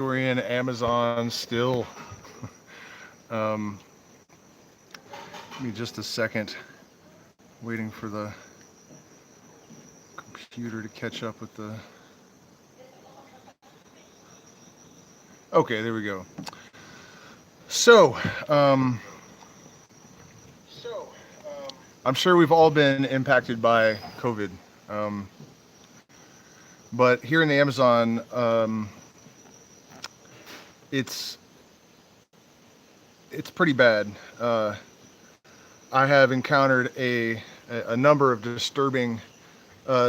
Ecuadorian Amazon still. um, Give me just a second. Waiting for the computer to catch up with the... Okay, there we go. So, I'm sure we've all been impacted by COVID. Um, but here in the Amazon, it's pretty bad. I have encountered a number of disturbing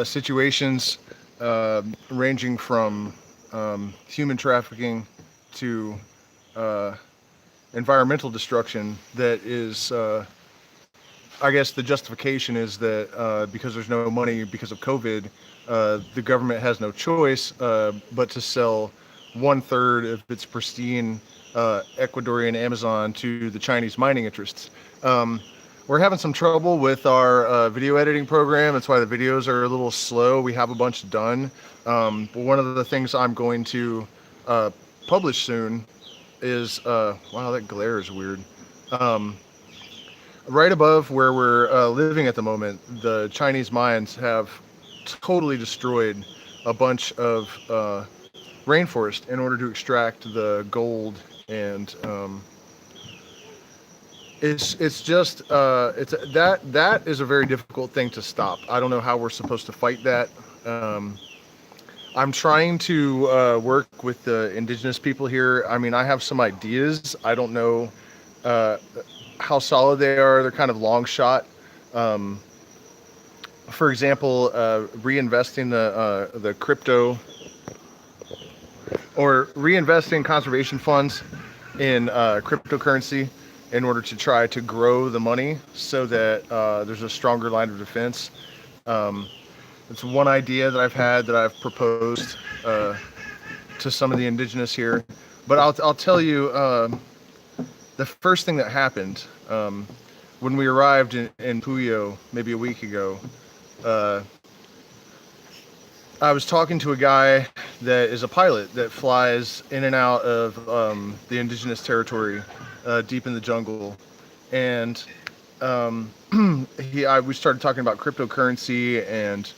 situations, ranging from human trafficking to environmental destruction. That is, I guess the justification is that because there's no money because of COVID, the government has no choice but to sell 1/3 of its pristine Ecuadorian Amazon to the Chinese mining interests. We're having some trouble with our video editing program. That's why the videos are a little slow. We have a bunch done. But one of the things I'm going to publish soon is, wow, that glare is weird. Right above where we're living at the moment, the Chinese mines have totally destroyed a bunch of rainforest in order to extract the gold, and it's just that is a very difficult thing to stop. I don't know how we're supposed to fight that. I'm trying to work with the indigenous people here. I mean, I have some ideas. I don't know how solid they are. They're kind of long shot. For example, reinvesting the crypto, or reinvesting conservation funds in cryptocurrency in order to try to grow the money so that there's a stronger line of defense. It's one idea that I've had, that I've proposed to some of the indigenous here. But I'll tell you, the first thing that happened when we arrived in Puyo maybe a week ago, I was talking to a guy that is a pilot that flies in and out of the indigenous territory deep in the jungle, and we started talking about cryptocurrency and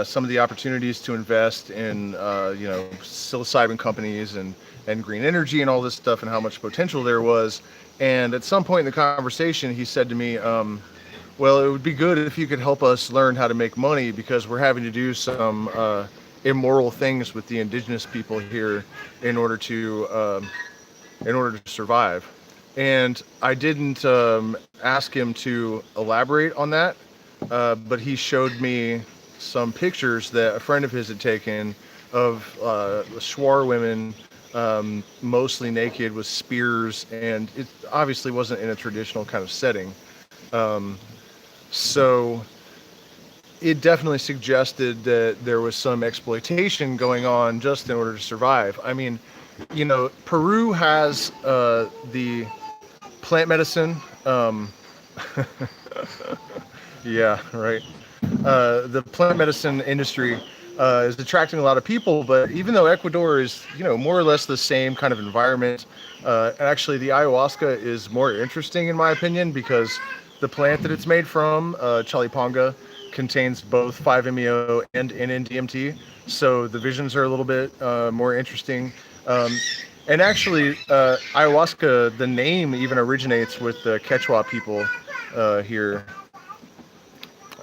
some of the opportunities to invest in psilocybin companies and green energy and all this stuff, and how much potential there was. And at some point in the conversation, he said to me, well, it would be good if you could help us learn how to make money, because we're having to do some immoral things with the indigenous people here in order to survive. And I didn't ask him to elaborate on that, but he showed me some pictures that a friend of his had taken of Shuar women, mostly naked with spears, and it obviously wasn't in a traditional kind of setting. So it definitely suggested that there was some exploitation going on just in order to survive. I mean, Peru has the plant medicine. Yeah, right. The plant medicine industry is attracting a lot of people, but even though Ecuador is, more or less the same kind of environment, actually the ayahuasca is more interesting in my opinion, because the plant that it's made from, Chalipanga, contains both 5-MeO and NN-DMT, so the visions are a little bit more interesting. And actually, ayahuasca, the name even originates with the Quechua people here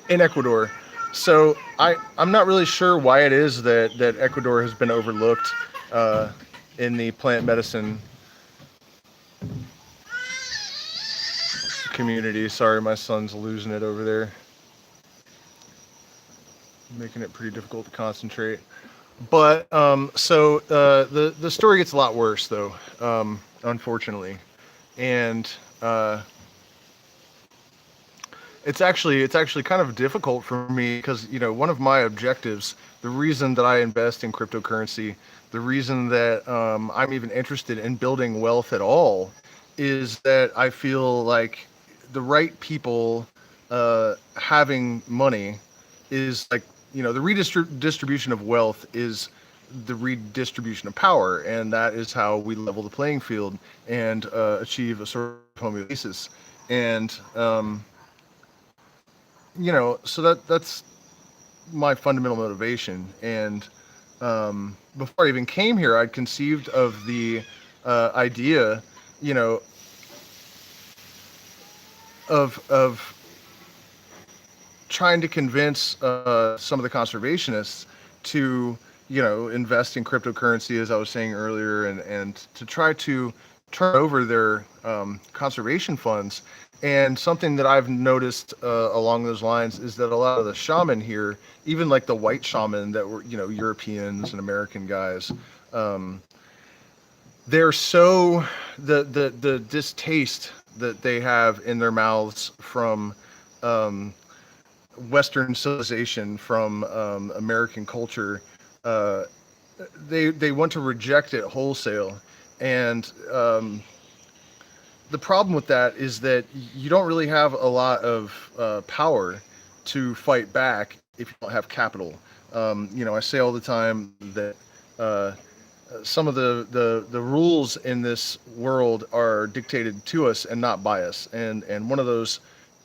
in Ecuador. So I'm not really sure why it is that Ecuador has been overlooked in the plant medicine community. Sorry, my son's losing it over there, making it pretty difficult to concentrate. But so the story gets a lot worse, though, unfortunately, and it's actually kind of difficult for me, because one of my objectives, the reason that I invest in cryptocurrency, the reason that I'm even interested in building wealth at all, is that I feel like the right people having money is like, the redistribution of wealth is the redistribution of power, and that is how we level the playing field and achieve a sort of homeostasis. And so that's my fundamental motivation. And before I even came here, I'd conceived of the idea, you know, of trying to convince some of the conservationists to, invest in cryptocurrency, as I was saying earlier, and to try to turn over their conservation funds. And something that I've noticed along those lines is that a lot of the shaman here, even like the white shaman that were, Europeans and American guys, um, they're so the distaste that they have in their mouths from um, Western civilization, from American culture, uh, they want to reject it wholesale. And the problem with that is that you don't really have a lot of power to fight back if you don't have capital. I say all the time that uh, some of the rules in this world are dictated to us and not by us. And one of those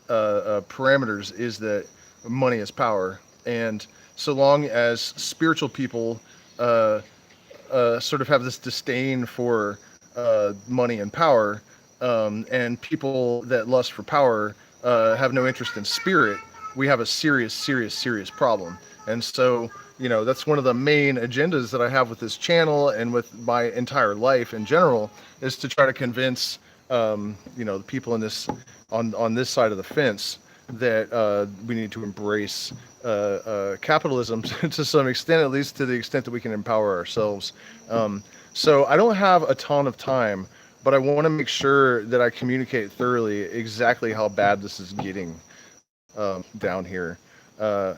parameters is that money is power. And so long as spiritual people uh, sort of have this disdain for money and power, and people that lust for power have no interest in spirit, we have a serious, serious, serious problem. And so, that's one of the main agendas that I have with this channel and with my entire life in general, is to try to convince, the people in this, on this side of the fence, that we need to embrace capitalism to some extent, at least to the extent that we can empower ourselves. So I don't have a ton of time, but I want to make sure that I communicate thoroughly exactly how bad this is getting down here. Uh,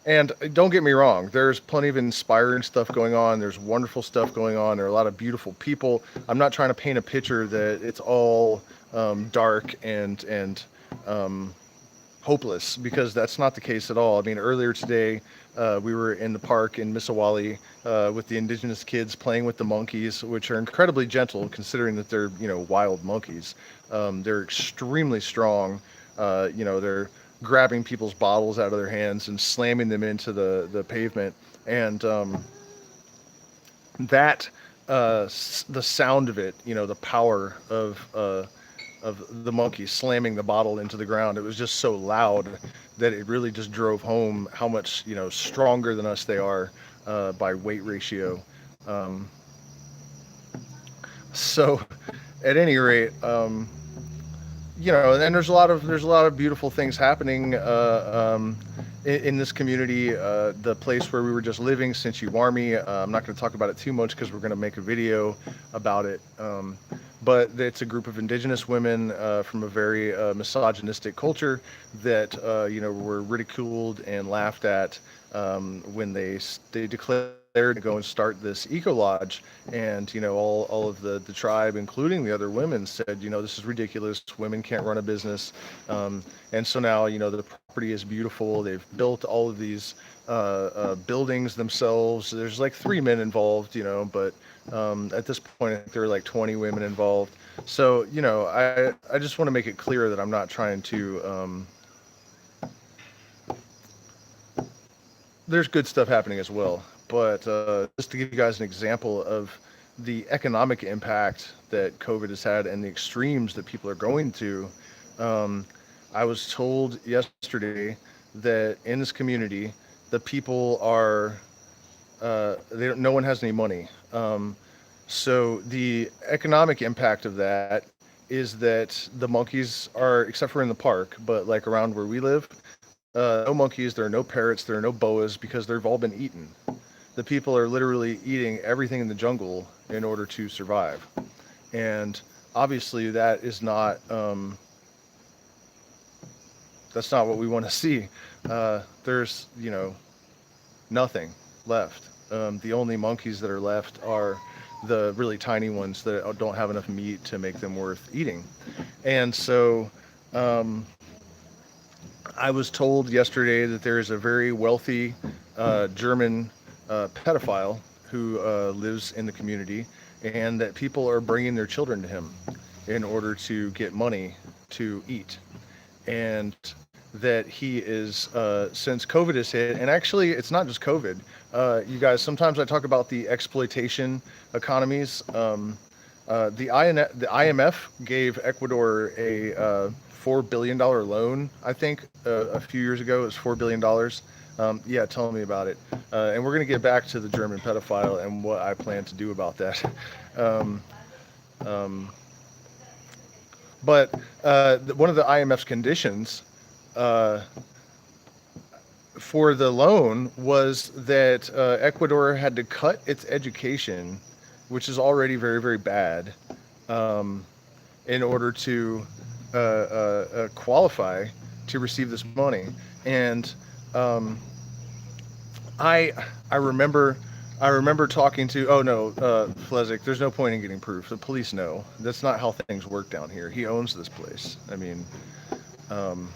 and don't get me wrong, there's plenty of inspiring stuff going on. There's wonderful stuff going on. There are a lot of beautiful people. I'm not trying to paint a picture that it's all dark and hopeless, because that's not the case at all. I mean, earlier today, we were in the park in Mississauga with the indigenous kids playing with the monkeys, which are incredibly gentle considering that they're, wild monkeys. They're extremely strong. They're grabbing people's bottles out of their hands and slamming them into the pavement. And that, the sound of it, the power of the monkey slamming the bottle into the ground. It was just so loud that it really just drove home how much, stronger than us they are by weight ratio. Um, so at any rate, and there's a lot of beautiful things happening in this community. The place where we were just living, since you are me, I'm not going to talk about it too much because we're going to make a video about it. But it's a group of indigenous women from a very misogynistic culture that were ridiculed and laughed at when they declared to go and start this eco lodge. And all of the tribe, including the other women, said, this is ridiculous, women can't run a business. And so now the property is beautiful. They've built all of these buildings themselves. There's like 3 men involved, but at this point I think there are like 20 women involved. So I just want to make it clear that I'm not trying to there's good stuff happening as well. But just to give you guys an example of the economic impact that COVID has had and the extremes that people are going to, I was told yesterday that in this community, the people are, no one has any money. So the economic impact of that is that the monkeys are, except for in the park, but like around where we live, no monkeys, there are no parrots, there are no boas, because they've all been eaten. The people are literally eating everything in the jungle in order to survive. And obviously that is not, that's not what we want to see. There's, nothing left. The only monkeys that are left are the really tiny ones that don't have enough meat to make them worth eating. And so, I was told yesterday that there is a very wealthy German pedophile who lives in the community, and that people are bringing their children to him in order to get money to eat. And that he is, since COVID has hit, and actually it's not just COVID. You guys, sometimes I talk about the exploitation economies. The IMF gave Ecuador a $4 billion loan, I think, a few years ago. It was $4 billion. Yeah, tell me about it. And we're going to get back to the German pedophile and what I plan to do about that. Um, um, but one of the IMF's conditions uh, for the loan was that Ecuador had to cut its education, which is already very, very bad, um, in order to qualify to receive this money. And um, I I remember talking to, oh no, Flezick, there's no point in getting proof. The police know. That's not how things work down here. He owns this place. I mean, um,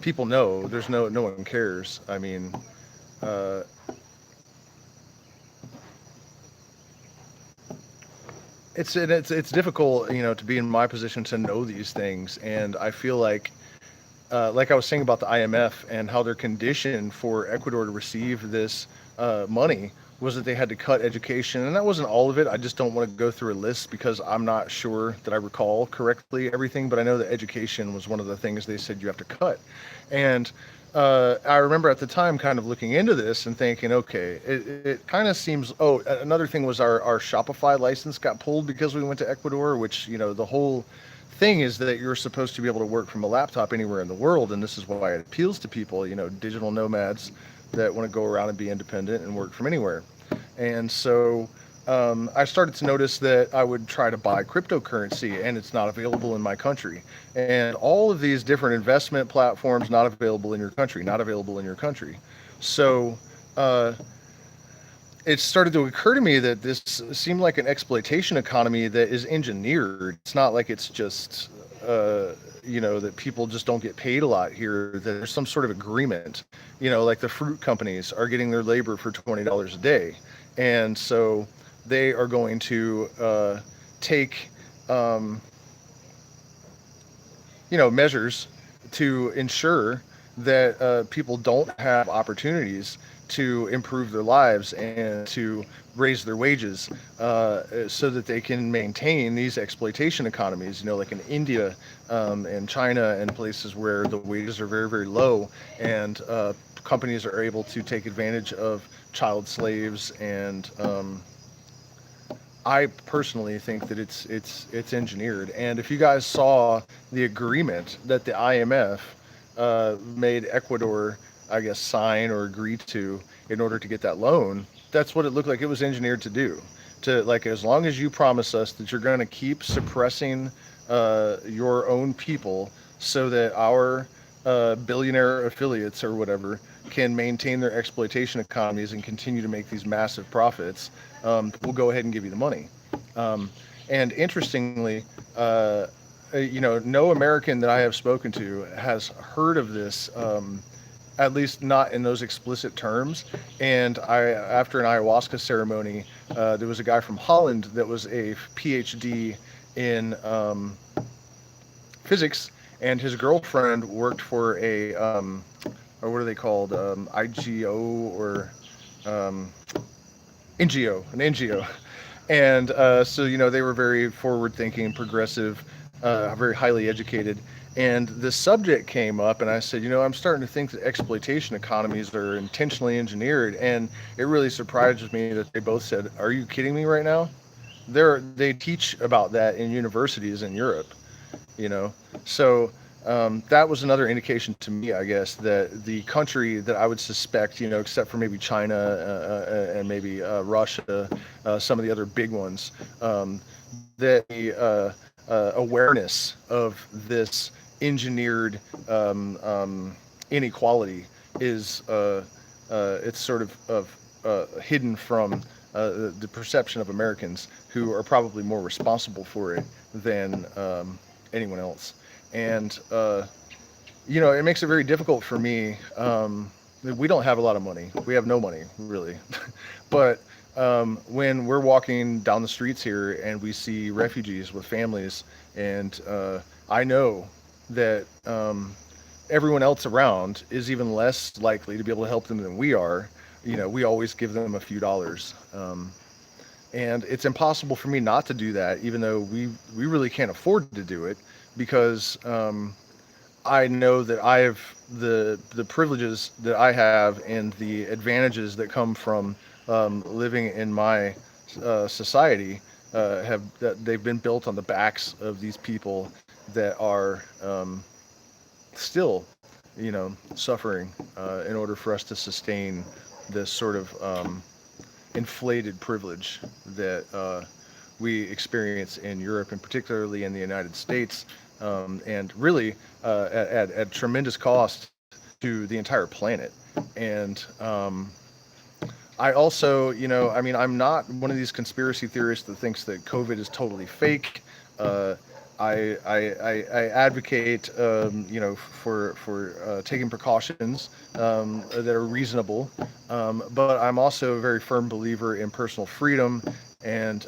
people know. There's no one cares. I mean, uh, it's difficult, to be in my position to know these things, and I feel like I was saying about the IMF and how their condition for Ecuador to receive this money was that they had to cut education, and that wasn't all of it. I just don't want to go through a list because I'm not sure that I recall correctly everything, but I know that education was one of the things they said you have to cut. And I remember at the time kind of looking into this and thinking, okay, it kind of seems. Oh, another thing was our Shopify license got pulled because we went to Ecuador, which, the whole thing is that you're supposed to be able to work from a laptop anywhere in the world, and this is why it appeals to people, digital nomads that want to go around and be independent and work from anywhere. And so I started to notice that I would try to buy cryptocurrency and it's not available in my country. And all of these different investment platforms, not available in your country, not available in your country. So uh, it started to occur to me that this seemed like an exploitation economy that is engineered. It's not like it's just, that people just don't get paid a lot here, that there's some sort of agreement, like the fruit companies are getting their labor for $20 a day. And so they are going to take, measures to ensure that people don't have opportunities to improve their lives and to raise their wages, so that they can maintain these exploitation economies, like in India and China and places where the wages are very, very low, and companies are able to take advantage of child slaves. And I personally think that it's engineered. And if you guys saw the agreement that the IMF made Ecuador, I guess, sign or agree to in order to get that loan, that's what it looked like it was engineered to do. To, like, as long as you promise us that you're going to keep suppressing your own people so that our billionaire affiliates or whatever can maintain their exploitation economies and continue to make these massive profits, we'll go ahead and give you the money. And interestingly, no American that I have spoken to has heard of this, at least not in those explicit terms. And after an ayahuasca ceremony, there was a guy from Holland that was a PhD in physics, and his girlfriend worked for or what are they called, IGO or NGO, an NGO. And so, they were very forward-thinking, progressive, very highly educated. And the subject came up, and I said, I'm starting to think that exploitation economies are intentionally engineered. And it really surprises me that they both said, "Are you kidding me right now?" They teach about that in universities in Europe, So that was another indication to me, I guess, that the country that I would suspect, except for maybe China and maybe Russia, some of the other big ones, that the awareness of this engineered inequality is it's sort of hidden from the perception of Americans, who are probably more responsible for it than anyone else. And it makes it very difficult for me. We don't have a lot of money. We have no money, really. But when we're walking down the streets here and we see refugees with families, and I know that everyone else around is even less likely to be able to help them than we are. We always give them a few dollars. And it's impossible for me not to do that, even though we really can't afford to do it, because I know that I have the privileges that I have and the advantages that come from living in my society have that they've been built on the backs of these people that are still, suffering in order for us to sustain this sort of inflated privilege that we experience in Europe, and particularly in the United States, and really at tremendous cost to the entire planet. And I also, I'm not one of these conspiracy theorists that thinks that COVID is totally fake. Uh, I advocate, for taking precautions that are reasonable, but I'm also a very firm believer in personal freedom, and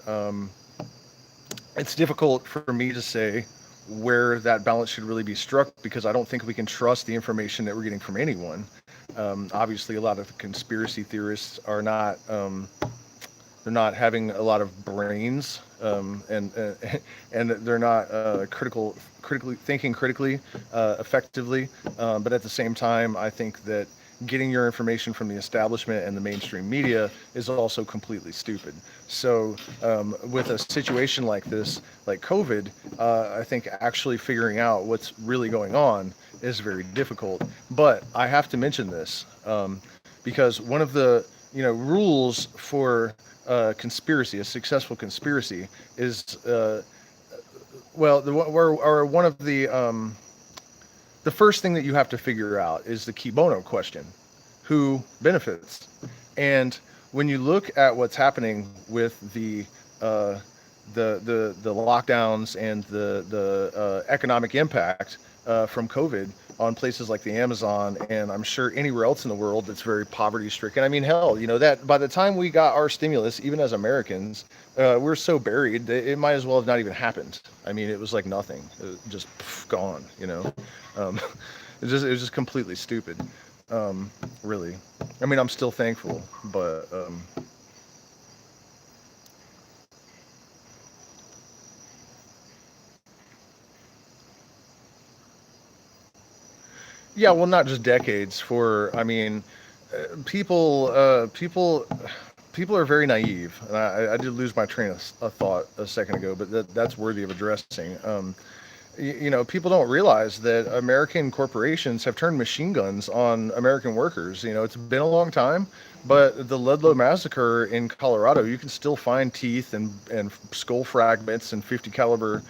it's difficult for me to say where that balance should really be struck, because I don't think we can trust the information that we're getting from anyone. Obviously, a lot of the conspiracy theorists are not. They're not having a lot of brains, and and they're not critically thinking critically, effectively. But at the same time, I think that getting your information from the establishment and the mainstream media is also completely stupid. So with a situation like this, like COVID, I think actually figuring out what's really going on is very difficult. But I have to mention this, because one of the rules for conspiracy, a successful conspiracy, is one of the first thing that you have to figure out is the key bono question: who benefits? And when you look at what's happening with the lockdowns and the economic impact from COVID on places like the Amazon, and I'm sure anywhere else in the world that's very poverty stricken. I mean, hell, that by the time we got our stimulus, even as Americans, we're so buried that it might as well have not even happened. I mean, it was like nothing. It was just gone. Um, it was just completely stupid. Really. I mean, I'm still thankful, but yeah, well, not just decades. I mean, people are very naive, and I did lose my train of thought a second ago, but that's worthy of addressing. People don't realize that American corporations have turned machine guns on American workers. It's been a long time, but the Ludlow massacre in Colorado, you can still find teeth and skull fragments and 50 caliber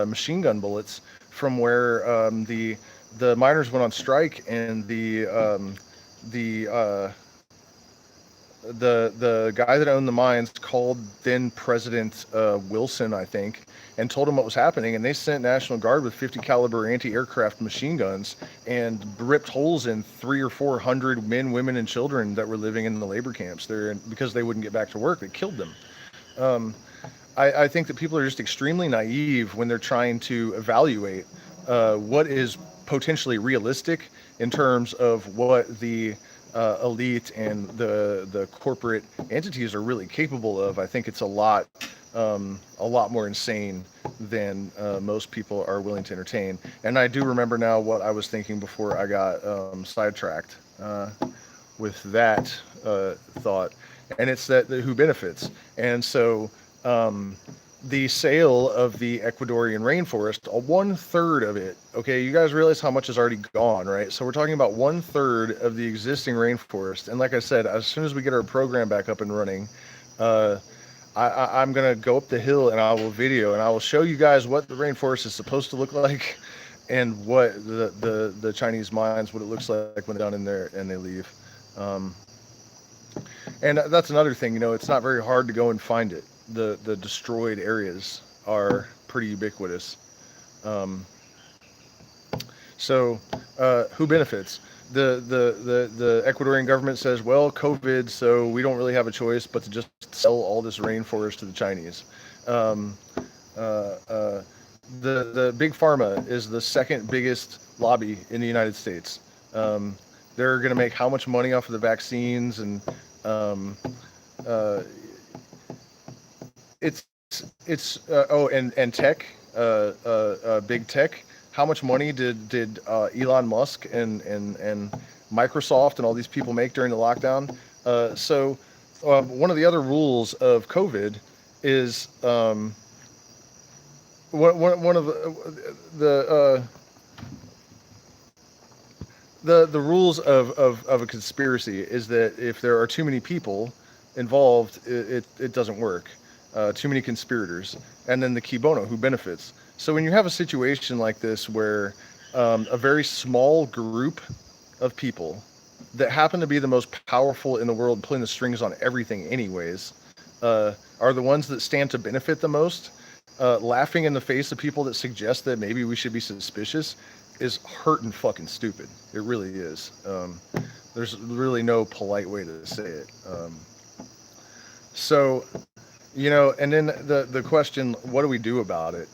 machine gun bullets from where the miners went on strike, and the the guy that owned the mines called then President Wilson, I think, and told him what was happening, and they sent National Guard with 50 caliber anti-aircraft machine guns and ripped holes in 300 or 400 men, women, and children that were living in the labor camps there, and because they wouldn't get back to work, they killed them. I think that people are just extremely naive when they're trying to evaluate what is potentially realistic in terms of what the elite and the corporate entities are really capable of. I think it's a lot more insane than most people are willing to entertain. And I do remember now what I was thinking before I got sidetracked with that thought, and it's that who benefits. And so the sale of the Ecuadorian rainforest, 1/3 of it, okay, you guys realize how much is already gone, right? So we're talking about 1/3 of the existing rainforest. And like I said, as soon as we get our program back up and running, I'm going to go up the hill and I will video and I will show you guys what the rainforest is supposed to look like, and what the Chinese mines, what it looks like when they're down in there and they leave. And that's another thing, it's not very hard to go and find it. The destroyed areas are pretty ubiquitous. So who benefits? the Ecuadorian government says, well, COVID, so we don't really have a choice but to just sell all this rainforest to the Chinese. Um, uh, uh, the big pharma is the second biggest lobby in the United States. Um, they're going to make how much money off of the vaccines, and um, uh, and tech, big tech. How much money did Elon Musk and Microsoft and all these people make during the lockdown? One of the other rules of COVID is one of the the rules of a conspiracy is that if there are too many people involved, it doesn't work. Too many conspirators, and then the key bono, who benefits. So when you have a situation like this where a very small group of people that happen to be the most powerful in the world, pulling the strings on everything anyways, are the ones that stand to benefit the most, laughing in the face of people that suggest that maybe we should be suspicious, is hurtin' fucking stupid. It really is. There's really no polite way to say it. So, and then the question, what do we do about it?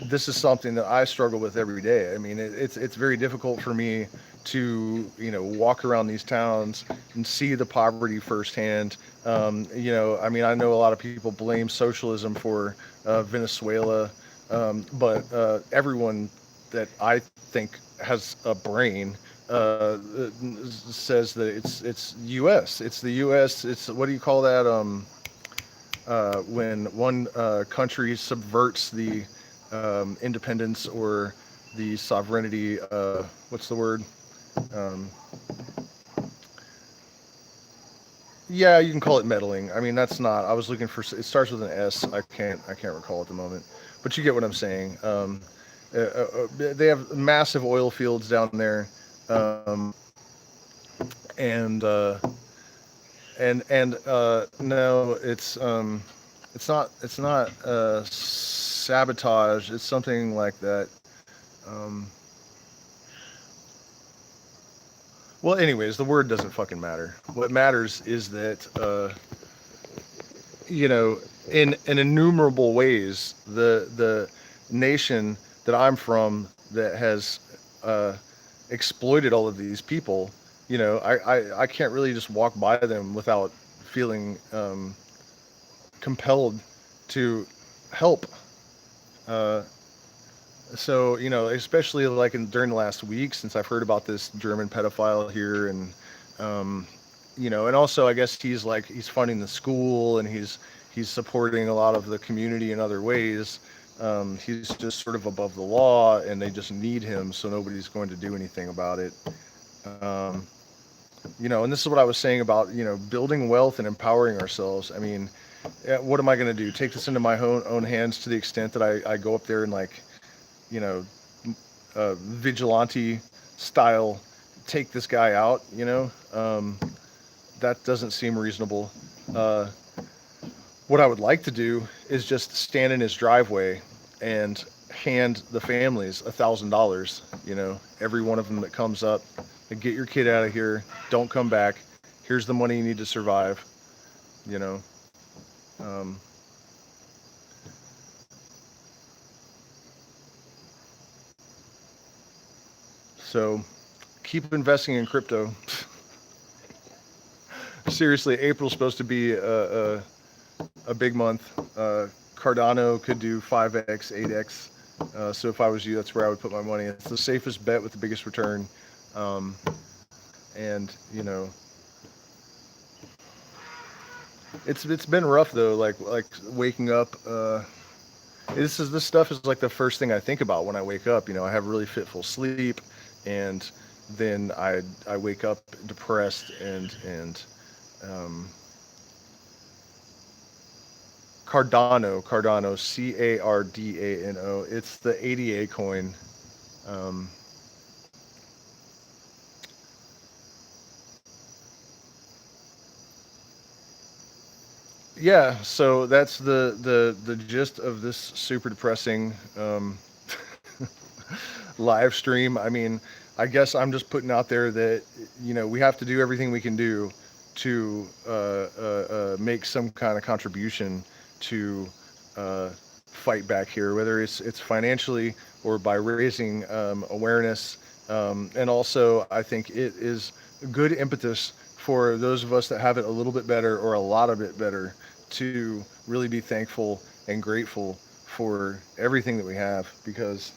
This is something that I struggle with every day. I mean, it's very difficult for me to walk around these towns and see the poverty firsthand. I mean, I know a lot of people blame socialism for Venezuela, but everyone that I think has a brain says that it's U.S. It's the U.S. It's, what do you call that? When one country subverts the independence or the sovereignty. What's the word? Um, yeah, you can call it meddling. I mean, that's not. I was looking for. It starts with an S. I can't recall at the moment. But you get what I'm saying. They have massive oil fields down there, um, and no, it's not sabotage. It's something like that. Um, well, anyways, the word doesn't fucking matter. What matters is that in innumerable ways, the nation that I'm from that has exploited all of these people, I can't really just walk by them without feeling compelled to help. Uh, especially like during the last week, since I've heard about this German pedophile here, and and also I guess he's funding the school, and he's supporting a lot of the community in other ways. He's just sort of above the law, and they just need him, so nobody's going to do anything about it. Um, and this is what I was saying about building wealth and empowering ourselves. I mean, what am I going to do? Take this into my own hands to the extent that I go up there and you know, vigilante style, take this guy out. That doesn't seem reasonable. Uh, what I would like to do is just stand in his driveway and hand the families $1,000. Every one of them that comes up, and get your kid out of here. Don't come back. Here's the money you need to survive. You know. Um, so keep investing in crypto. Seriously, April's supposed to be a big month. Cardano could do 5x, 8x. So if I was you, that's where I would put my money. It's the safest bet with the biggest return. Um, and it's been rough though. Like waking up. This stuff is like the first thing I think about when I wake up. I have really fitful sleep, and then I wake up depressed and Cardano, Cardano. It's the ADA coin. Um, yeah, so that's the gist of this super depressing live stream. I mean, I guess I'm just putting out there that, we have to do everything we can do to make some kind of contribution to fight back here, whether it's financially or by raising awareness. And also, I think it is good impetus for those of us that have it a little bit better or a lot of it better to really be thankful and grateful for everything that we have, because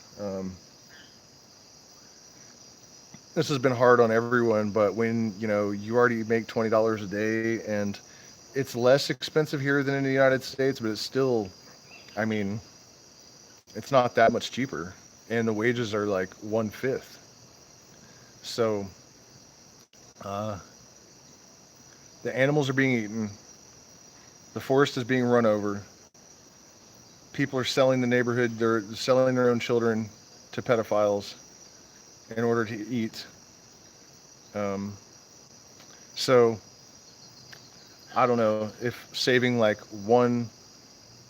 this has been hard on everyone. But when you already make $20 a day, and it's less expensive here than in the United States, but it's still, I mean, it's not that much cheaper, and the wages are like 1/5. So uh, the animals are being eaten, the forest is being run over, people are selling the neighborhood, they're selling their own children to pedophiles in order to eat. Um, so I don't know if saving like one.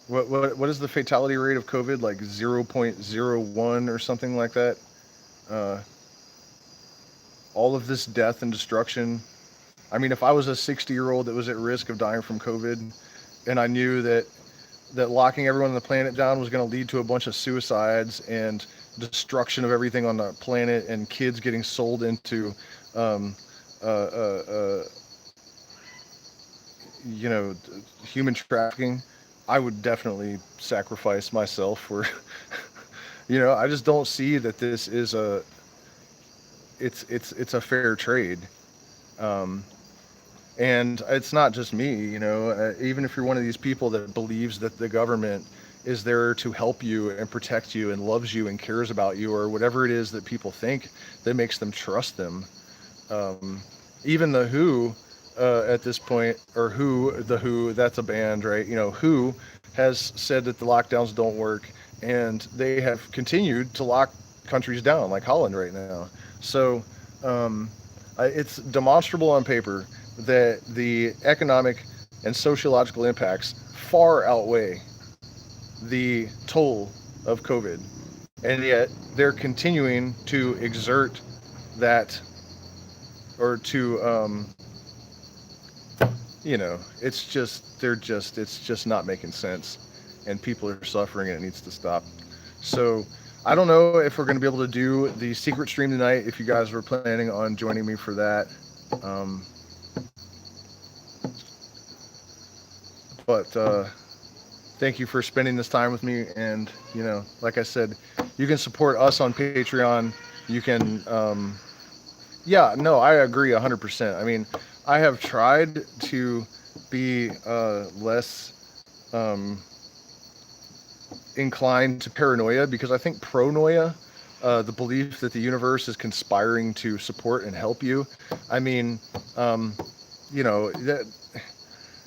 What is the fatality rate of COVID? Like 0.01 or something like that. Uh, all of this death and destruction. I mean, if I was a 60-year-old that was at risk of dying from COVID, and I knew that locking everyone on the planet down was going to lead to a bunch of suicides and destruction of everything on the planet, and kids getting sold into, um, uh, uh, uh, you know, human trafficking, I would definitely sacrifice myself for, I just don't see that this is it's a fair trade. Um, and it's not just me, even if you're one of these people that believes that the government is there to help you and protect you and loves you and cares about you, or whatever it is that people think that makes them trust them. Um, Even the Who, at this point, or the Who, that's a band, right? Who has said that the lockdowns don't work, and they have continued to lock countries down, like Holland right now. So it's demonstrable on paper that the economic and sociological impacts far outweigh the toll of COVID. And yet they're continuing to exert that, or to, it's just not making sense. And people are suffering, and it needs to stop. So I don't know if we're going to be able to do the secret stream tonight, if you guys were planning on joining me for that. Um, but thank you for spending this time with me. And, like I said, you can support us on Patreon. You can, yeah, no, I agree 100%. I mean, I have tried to be less inclined to paranoia, because I think pronoia, the belief that the universe is conspiring to support and help you. I mean,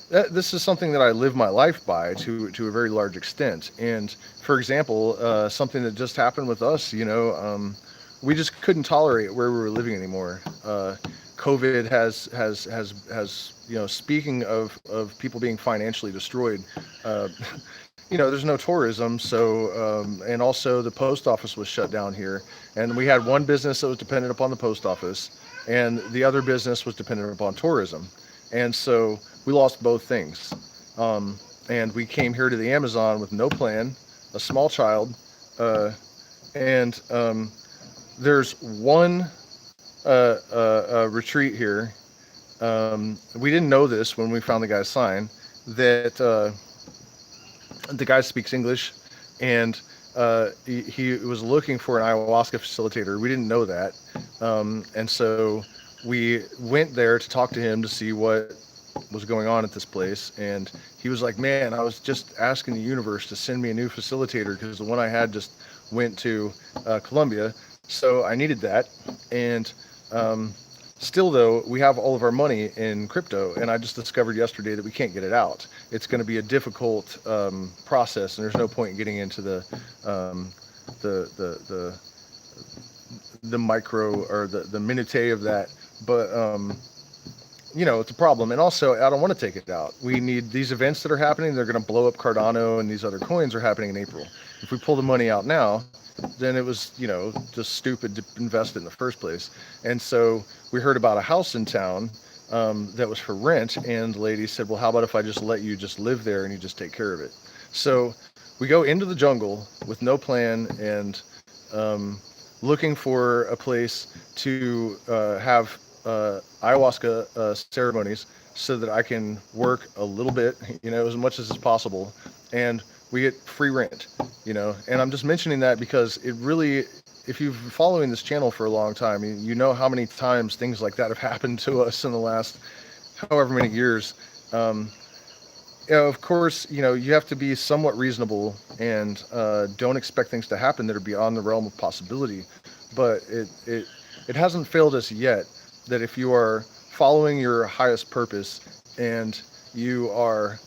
this is something that I live my life by to a very large extent. And for example, something that just happened with us, we just couldn't tolerate where we were living anymore. COVID has speaking of people being financially destroyed, there's no tourism, so and also the post office was shut down here, and we had one business that was dependent upon the post office, and the other business was dependent upon tourism, and so we lost both things. And we came here to the Amazon with no plan, a small child, and there's one retreat here. We didn't know this when we found the guy's sign, that the guy speaks English, and he was looking for an ayahuasca facilitator. We didn't know that, and so we went there to talk to him to see what was going on at this place. And he was like, man, I was just asking the universe to send me a new facilitator, because the one I had just went to Colombia, so I needed that. And still, though, we have all of our money in crypto, and I just discovered yesterday that we can't get it out. It's going to be a difficult process, and there's no point in getting into the micro, or the minutiae of that. But it's a problem. And also, I don't want to take it out. We need these events that are happening. They're going to blow up Cardano, and these other coins are happening in April. If we pull the money out now, then it was, just stupid to invest in the first place. And so we heard about a house in town that was for rent, and the lady said, well, how about if I just let you just live there and you just take care of it? So we go into the jungle with no plan and looking for a place to have ayahuasca ceremonies so that I can work a little bit, as much as is possible, and we get free rent, and I'm just mentioning that because it really, if you've been following this channel for a long time, you know how many times things like that have happened to us in the last however many years. Of course, you have to be somewhat reasonable and don't expect things to happen that are beyond the realm of possibility. But it hasn't failed us yet that if you are following your highest purpose and you are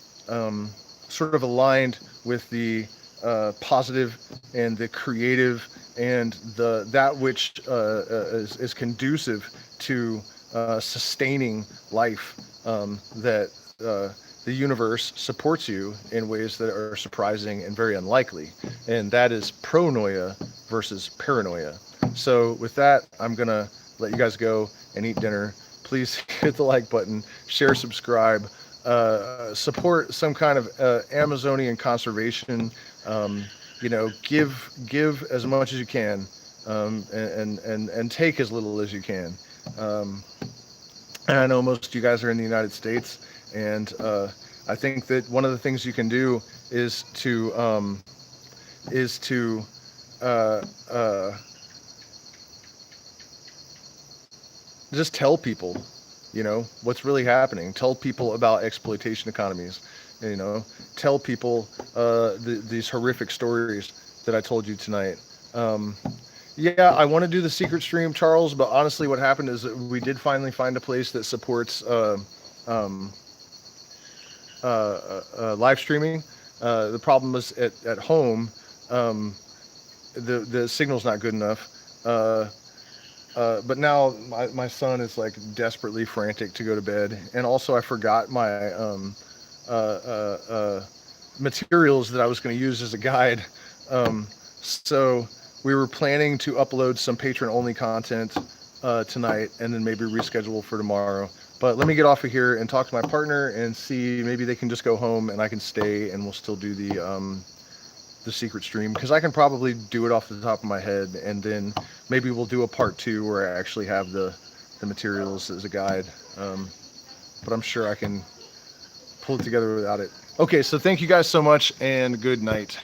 sort of aligned with the positive and the creative and that which is conducive to sustaining life, that the universe supports you in ways that are surprising and very unlikely. And that is pronoia versus paranoia. So with that, I'm going to let you guys go and eat dinner. Please hit the like button, share, subscribe, support some kind of Amazonian conservation. Give as much as you can, and take as little as you can. And I know most of you guys are in the United States, and I think that one of the things you can do is to just tell people, what's really happening. Tell people about exploitation economies. Tell people these horrific stories that I told you tonight. Yeah, I want to do the secret stream, Charles, but honestly what happened is that we did finally find a place that supports live streaming. The problem was at home, the signal's not good enough. But now my son is like desperately frantic to go to bed, and also I forgot my materials that I was going to use as a guide. So we were planning to upload some patron-only content tonight, and then maybe reschedule for tomorrow. But let me get off of here and talk to my partner and see, maybe they can just go home and I can stay and we'll still do the secret stream, because I can probably do it off the top of my head, and then maybe we'll do a part 2 where I actually have the materials as a guide. But I'm sure I can pull it together without it. Okay, so thank you guys so much, and good night.